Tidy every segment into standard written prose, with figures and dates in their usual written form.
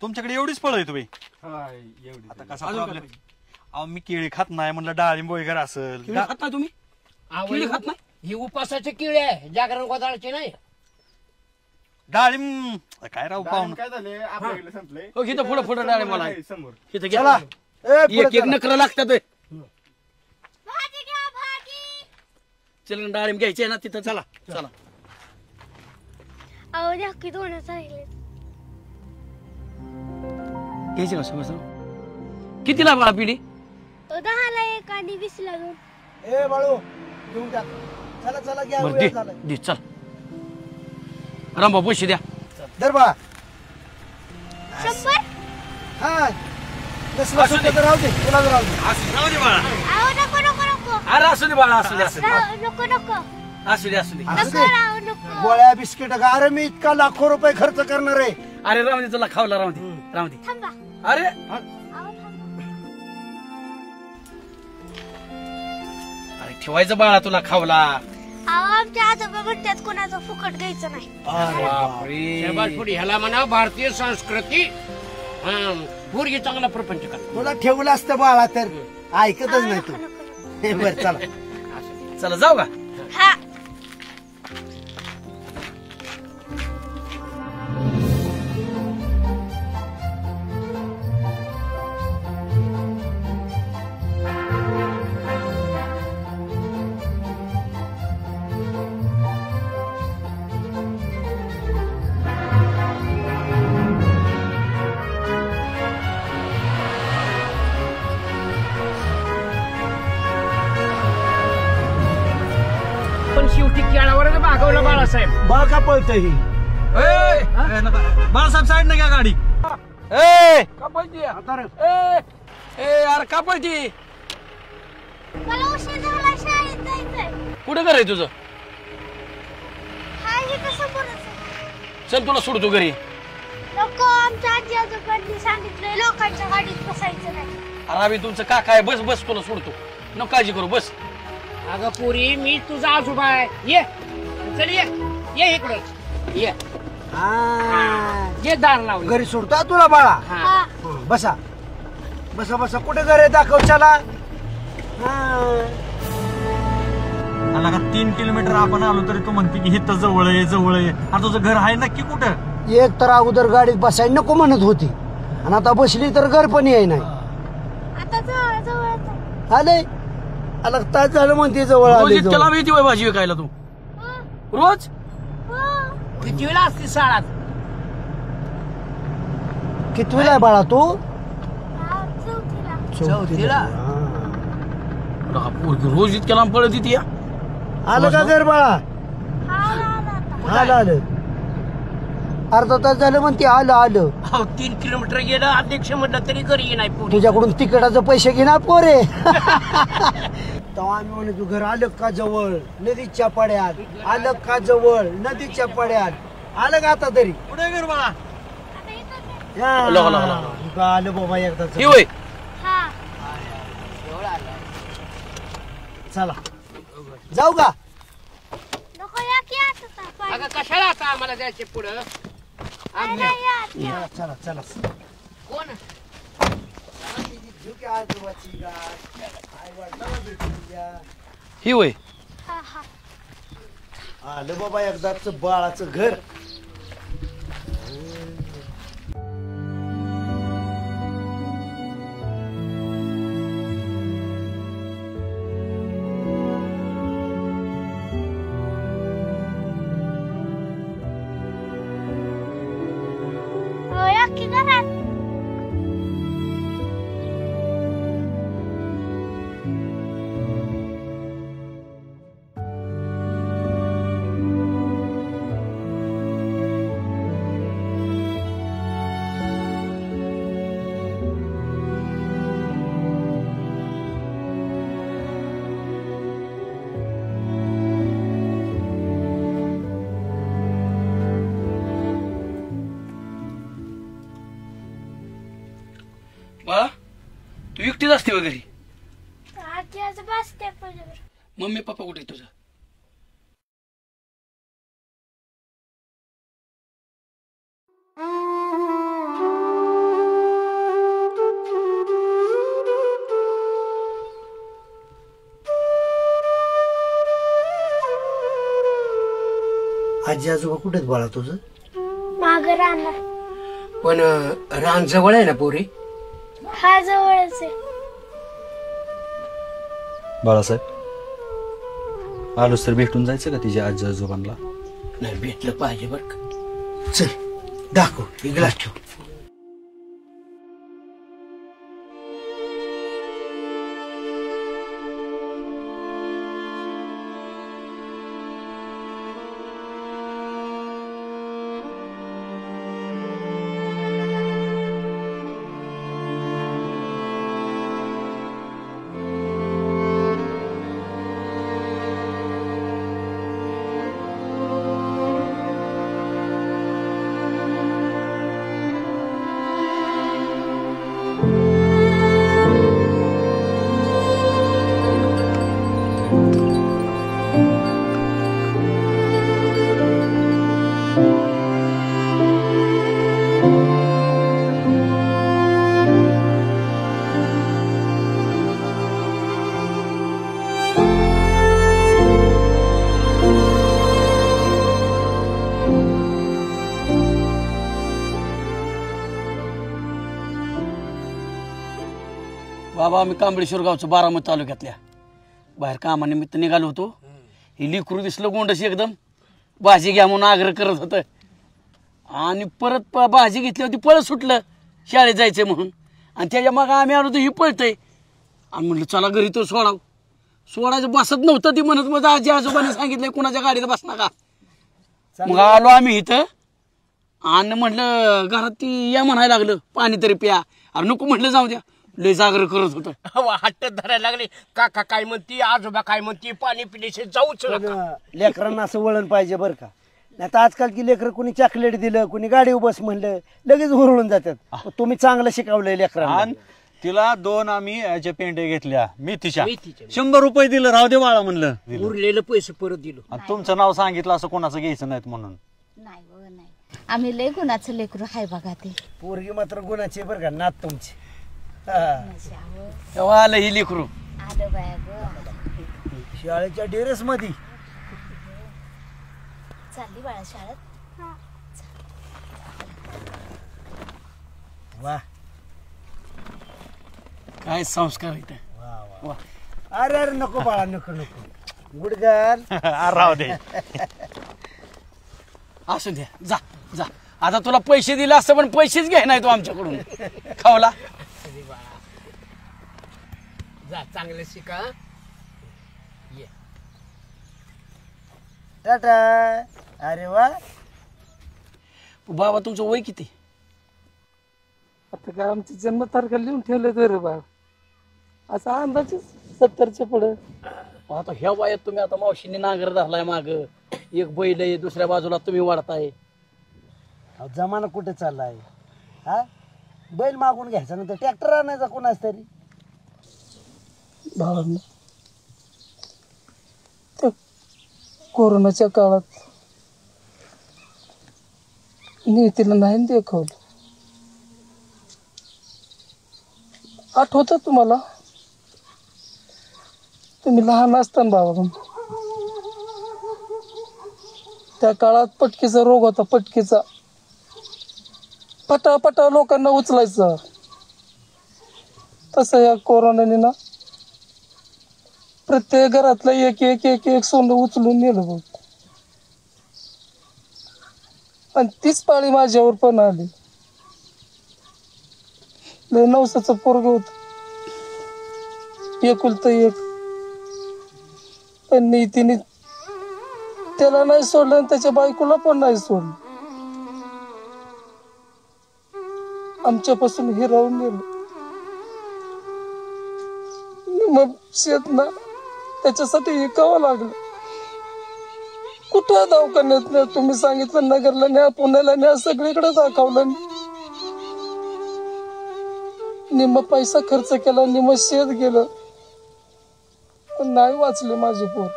तुमच्याकडे एवढीच फळ आहे तुम्ही आता कसा प्रॉब्लेम? अहो मी केळी खात नाही म्हणलं डाळिंब वगैरे असेल. खात नाही तुम्ही? केळी खात नाही? ही उपासाचे किळे आहे, जागरण गोदाळाचे नाही. डाळिंब काय राहू पाहून काय झाले आपल्याकडे संपले. हो इथं पुढे पुढे डाळे मला समोर इथं घ्या. एक एक नखरं लागतात. चल डाळिंब घ्यायचे ना तिथं. चला चला. अहो द्या की दोनच राहिले. घ्यायचे का समज? कितीला बाळा पिढी? 10ला 1 आणि 20ला 2. ए बाळू घेऊन टाक. चला चला घ्या. बरं दे चल. रामभाऊ पैसे द्या. दर बा 100. हा कसला सुद्धा तर राहू दे. तुला राहू दे. राहू दे बाळा. अहो नको नको नको. अरे असू दे बाळा असू दे असू दे नको नको. असू दे असू दे. नको राव नको. गोळ्या बिस्किट का? अरे मी इतका लाखो रुपये खर्च करणार आहे. अरे राम दे तुला खावला राम दे राम दे. थांबा. अरे अहो थांबा. अरे ठेवायचं बाळा तुला खावला. अहो आमच्या आजोबा म्हणतात कोणाचं फुकट घ्यायचं नाही. बापरे. पुढे ह्याला म्हणा भारतीय संस्कृती. पोरगी चांगला प्रपंच कर. तुला ठेवलं असतं बाळा तर ऐकतच नाही तू. हे बरं चला चला जाऊ का? हा पण शेवटी केळावर भागवलं बाळासाहेब. बाळ का पळत ही? बाळासाहेब साईड नाही घ्या गाडी. ए कापायची. ए अरे कापायची. मला उशीर झाला शाळेत जायचंय. कुठं घर आहे तुझं? हा इथं समोरच आहे. चल तुला सोडतो घरी. नको आमच्या आजी आजोबांनी सांगितलंय लोकांच्या गाडीत बसायचं नाही. अरे आम्ही तुमचं काका आहे. बस बस तुला सोडतो. नको काळजी करू बस. अगं पुरी मी तुझा आजोबा आहे. ये चल ये इकडं ये. ये दार लावून. घरी सोडतो तुला बाळा. हा बसा बसा बसा. कुठे घर आहे दाखव. चला. आला का 3 किलोमीटर आपण आलो तरी तू म्हणते की इथं जवळ आहे जवळ आहे. आता तुझं घर आहे नक्की कुठं? एक तर अगोदर गाडीत बसायला नको म्हणत होती आणि आता बसली तर घर पण येई नाही. आता जवळ जवळ आले अलग तास झालं म्हणते जवळ रोज आले. इतक्या लांब येते होय भाजी विकायला तू? रोज किती वेळा असते शाळात? कितवीला आहे बाळा तू? चौथीला. रोज इतक्या लांब पळत येते. आलं का घर बाळा? आलं आलं. अर्धा तास झालं म्हणते आलं आलं. 3 किलोमीटर गेलं अध्यक्ष म्हटलं तरी घरी नाही पोरी. तुझ्याकडून तिकिटाचे पैसे घेणार पोरे. तेव्हा आम्ही म्हणतो घर आलं का जवळ नदीच्या पड्यात. आलं का जवळ नदीच्या पड्यात. आलं का आता तरी? कुठे घर बाळा? आलं बाबा एकदा. होय चला जाऊ का? नको या की आता. अगं कशाला आता आम्हाला जायचे पुढं? चला चला. कोण? ही होय. आलं बाबा एकदाच बाळाचं घर. हो या की घरात. बाळा तू एकटीच असते वगैरे? आजी आजोबा असते पण. मम्मी पप्पा कुठे तुझं? आजी आजोबा कुठेच बाळा तुझं? माग राहणार. पण रान जवळ आहे ना पोरी? हा जवळच आहे. बाळासाहेब आलोच तर भेटून जायचं का तिच्या आजी आजोबांना? नाही भेटलं पाहिजे बर का. चल दाखव, एक ग्लास ठेव. बाबा आम्ही कांबळेश्वर गावचं बारामती तालुक्यातल्या बाहेर कामानिमित्त निघालो होतो. ही लिकरू दिसलं गोंडशी एकदम भाजी घ्या म्हणून आग्रह करत होतं आणि परत भाजी घेतली होती पळत सुटलं शाळेत जायचंय म्हणून आणि त्याच्या मग आम्ही आलो तर ही पळतंय आणि म्हणलं चला घरी तो सोडायचं बसत नव्हतं ती म्हणत मग आजी आजोबाने सांगितलंय कुणाच्या गाडीत बसणार का. मग आलो आम्ही इथं आणि म्हटलं घरात ती या म्हणायला लागलं पाणी तरी प्या. अरे नको म्हटलं जाऊ द्या लय जागर करत होतं. हट्ट धरायला लागले. काका काय म्हणती, आजोबा काय म्हणती, पाणी पिण्याशी जाऊच नका. लेकरांना असं वळण पाहिजे बरं का. नाही तर आजकालची लेकरं कुणी चॉकलेट दिलं, कुणी गाडी बस म्हणलं लगेच हुरळून जातात. तुम्ही चांगलं शिकवलंय लेकरांना. तिला 2 आम्ही याच्या पेंटे घेतल्या मेथीच्या 100 रुपये दिलं. राहू दे बाळा म्हणलं. उरलेलं पैसे परत दिलो. आणि तुमचं नाव सांगितलं असं कोणाचं घ्यायचं नाहीत म्हणून. नाही हो नाही, आम्ही लय गुणाचं लेकरू हाय बघा ते. पोरगी मात्र गुणाची बरं का, नात तुमची. तेव्हा आलं ही लेकरू. आलं बाया ग. शाळेच्या टेरेस मध्ये चालली बाळा शाळेत. वा काय संस्कार इथे. वा. अरे अरे नको बाळा, नको नको. Good girl. राहू दे. असू द्या जा जा. आता तुला पैसे दिले असतं पण पैसेच घ्याय नाही तू आमच्याकडून खावला. जा चांगलं शिका. ये टाटा. अरे वा. बाबा तुमचं वय किती? आता काय आमची जन्मतारखा लिहून ठेवले तर बा असा अंदाज 70च्या पुढे. आता ह्या वयात तुम्ही आता मावशीने नांगर धरलाय माग, एक बैल आहे दुसऱ्या बाजूला तुम्ही वाढताय. अहो, जमाना कुठे चाललाय हा. बैल मागून घ्यायचा नंतर ट्रॅक्टर आणायचा कोणाच तरी. भावांना त्या कोरोनाच्या काळात नीतीला नाही दाखवलं. आठवतं तुम्हाला? तुम्ही लहान असताना बाबा त्या काळात पटकीचा रोग होता. पटकीचा पटापटा लोकांना उचलायचा. तसं या कोरोनाने ना प्रत्येक घरातलं एक एक एक एक सोनं उचलून नेलं बघ. आणि तीच पाळी माझ्यावर पण आली. लय नवसाचं पोरग होत, एकुलतं एक. पण नीतीने त्याला नाही सोडलं आणि त्याच्या बायकोला पण नाही सोडलं. आमच्यापासून हिरावून नेलं. मग शेत ना त्याच्यासाठी विकावं लागलं. कुठं दवाखान्यात नाही, तुम्ही सांगितलं नगरला न्या, पुण्याला न्या, सगळीकडे दाखवलं. निम्मा पैसा खर्च केला, निम्मा शेत गेलं, पण नाही वाचले माझे पोर.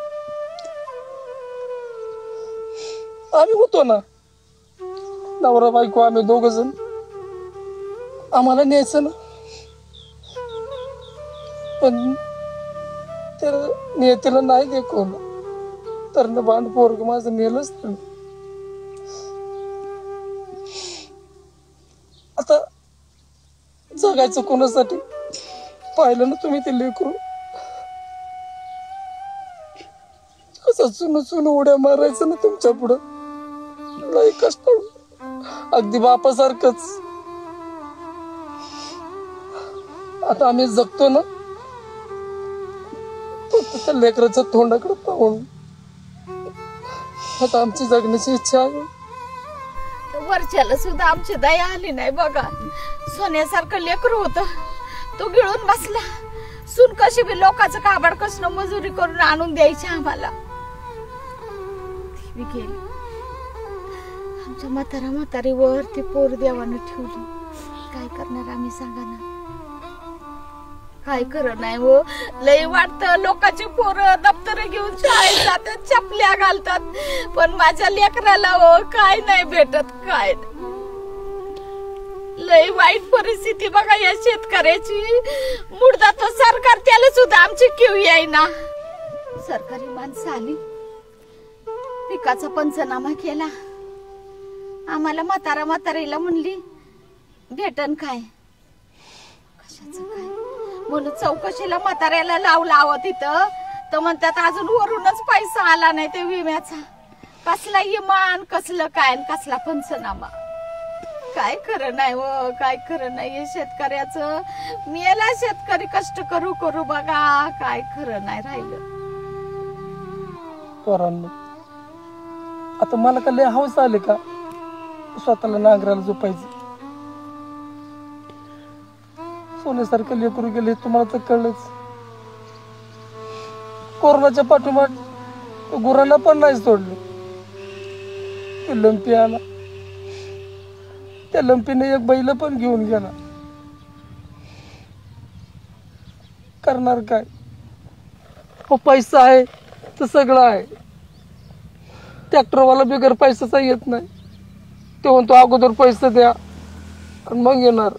आम्ही होतो ना नवरा बायको, आम्ही 2 जण. आम्हाला न्यायचं ना, पण त्या नियतीला नाही दाखवलं तर ना बांध पोरग माझं नेलंच नाही. आता जगायचं कोणासाठी? पाहिलं ना तुम्ही ते लेकरू कसं चुन उड्या मारायचं ना तुमच्या पुढं. लय कष्ट, अगदी बापासारखंच. आता आम्ही जगतो ना फक्त त्या लेकराच्या तोंडाकडे पाहून. आता आमची जगण्याची इच्छा आहे. वरच्याला सुद्धा आमची दया आली नाही बघा. सोन्यासारखं लेकरू होत, तो गिळून बसला. सून कशी बी लोकांचं काबाड कसं मजुरी करून आणून द्यायची आम्हाला. ती बी गेली. आमच्या म्हातारीवर ती पोर देवानं ठेवली. काय करणार आम्ही सांगा ना. काय खरं नाही हो. लय वाटतं लोकांची पोरं दप्तर घेऊन शाळेत जातात, चपल्या घालतात, पण माझ्या लेकराला हो काय नाही भेटत. काय लय वाईट परिस्थिती बघा या शेतकऱ्याची. मुडदा तो सरकार, त्याला सुद्धा आमची किव येईना. सरकारी माणसं आली, पिकाचा पंचनामा केला. आम्हाला म्हातारीला म्हणली भेटन काय, कशाचं काय म्हणून चौकशीला म्हाताऱ्याला लावलं तिथं. तर म्हणतात अजून वरूनच पैसा आला नाही ते विम्याचा. कसला इमान, कसलं काय, कसला पंचनामा. काय खरं नाही व काय खरं नाही हे शेतकऱ्याचं. मेला शेतकरी कष्ट करू करू बघा, काय खरं नाही राहिलं. पोरांनो, आता मला का लय हौस आले का स्वतःला नांगराला झोपायचं. सोन्यासारखं लेकरू गेले तुम्हाला तर कळलंच. कोरोनाच्या पाठोपाठ गुरांना पण नाही सोडलं. ते लंपी आला, त्या लंपीने एक बैल पण घेऊन गेला. करणार काय? पैसा आहे तर सगळं आहे. ट्रॅक्टरवाला बिगर पैशाचा येत नाही. तो म्हणतो अगोदर पैसे द्या आणि मग येणार.